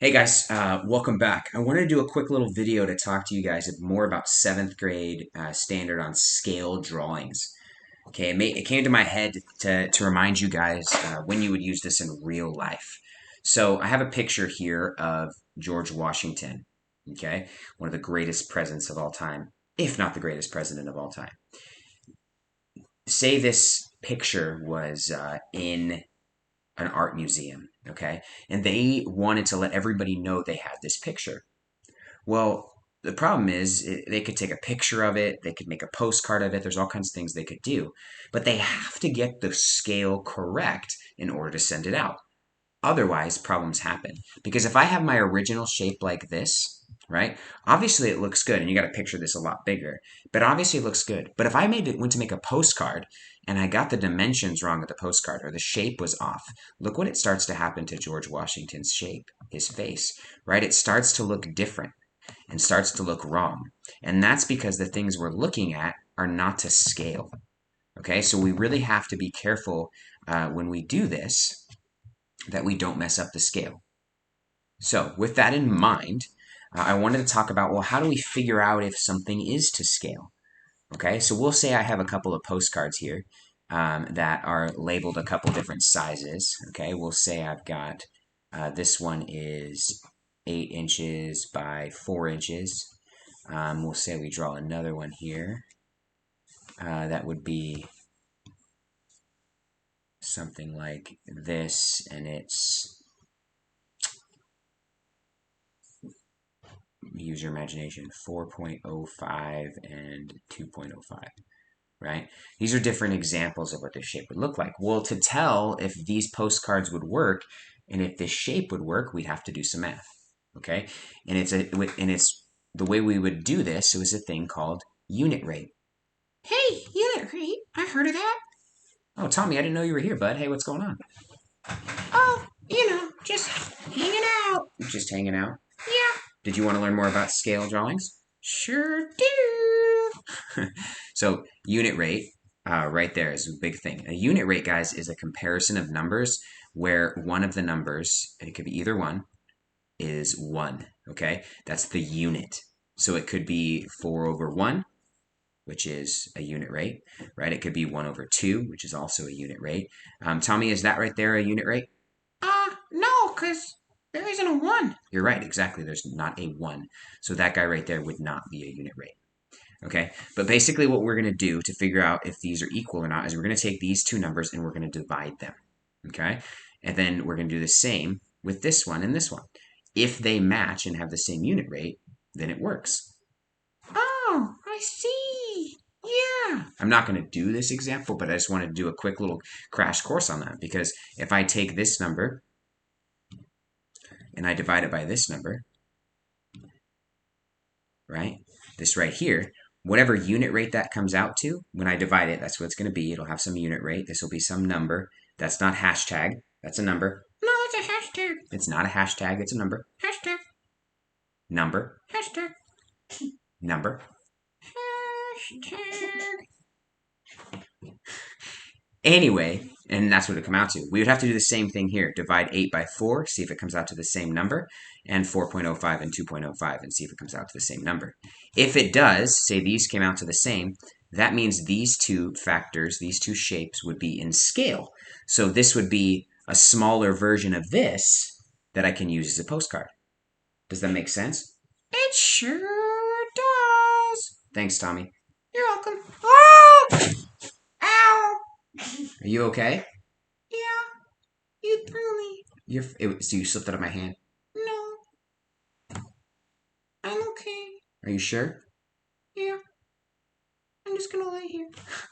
Hey guys, welcome back. I wanted to do a quick little video to talk to you guys more about seventh grade standard on scale drawings. Okay, it came to my head to remind you guys when you would use this in real life. So I have a picture here of George Washington, okay, one of the greatest presidents of all time, if not the greatest president of all time. Say this picture was in an art museum, okay? And they wanted to let everybody know they had this picture. Well, the problem is they could take a picture of it, they could make a postcard of it, there's all kinds of things they could do, but they have to get the scale correct in order to send it out. Otherwise, problems happen. Because if I have my original shape like this, right? Obviously it looks good, and you got to picture this a lot bigger, but obviously it looks good. But if I went to make a postcard and I got the dimensions wrong of the postcard or the shape was off, look what it starts to happen to George Washington's shape, his face, right? It starts to look different and starts to look wrong. And that's because the things we're looking at are not to scale. Okay, so we really have to be careful when we do this that we don't mess up the scale. So with that in mind, I wanted to talk about, well, how do we figure out if something is to scale? Okay, so we'll say I have a couple of postcards here that are labeled a couple different sizes. Okay, we'll say I've got, this one is 8 inches by 4 inches. We'll say we draw another one here. That would be something like this, and it's, use your imagination, 4.05 and 2.05, right? These are different examples of what this shape would look like. Well, to tell if these postcards would work and if this shape would work, we'd have to do some math, okay? And it's the way we would do this, it was a thing called unit rate. Hey, unit rate. I heard of that. Oh, Tommy, I didn't know you were here, bud. Hey, what's going on? Oh, just hanging out. Just hanging out. Yeah, Did you want to learn more about scale drawings? sure do. So unit rate, right there is a big thing. A unit rate, guys, is a comparison of numbers where one of the numbers, and it could be either one, is 1, okay? That's the unit. So it could be 4 over 1, which is a unit rate, right? It could be 1 over 2, which is also a unit rate. Tommy, is that right there a unit rate? No, 'cause there isn't a one. You're right, exactly. There's not a 1. So that guy right there would not be a unit rate. Okay, but basically what we're going to do to figure out if these are equal or not is we're going to take these two numbers and we're going to divide them. Okay, and then we're going to do the same with this one and this one. If they match and have the same unit rate, then it works. Oh, I see. Yeah. I'm not going to do this example, but I just wanted to do a quick little crash course on that, because if I take this number and I divide it by this number, right, this right here, whatever unit rate that comes out to, when I divide it, that's what it's going to be. It'll have some unit rate. This will be some number. That's not hashtag. That's a number. No, it's a hashtag. It's not a hashtag. It's a number. Hashtag. Number. Hashtag. Number. Hashtag. Anyway, and that's what it come out to. We would have to do the same thing here. Divide 8 by 4, see if it comes out to the same number, and 4.05 and 2.05, and see if it comes out to the same number. If it does, say these came out to the same, that means these two factors, these two shapes, would be in scale. So this would be a smaller version of this that I can use as a postcard. Does that make sense? It sure does. Thanks, Tommy. You're welcome. Oh! Ow! Are you okay? Yeah, you threw me. So you slipped out of my hand. No, I'm okay. Are you sure? Yeah, I'm just gonna lay here.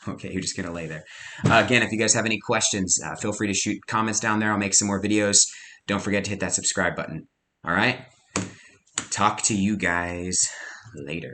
Okay, you're just going to lay there. Again, if you guys have any questions, feel free to shoot comments down there. I'll make some more videos. Don't forget to hit that subscribe button. All right? Talk to you guys later.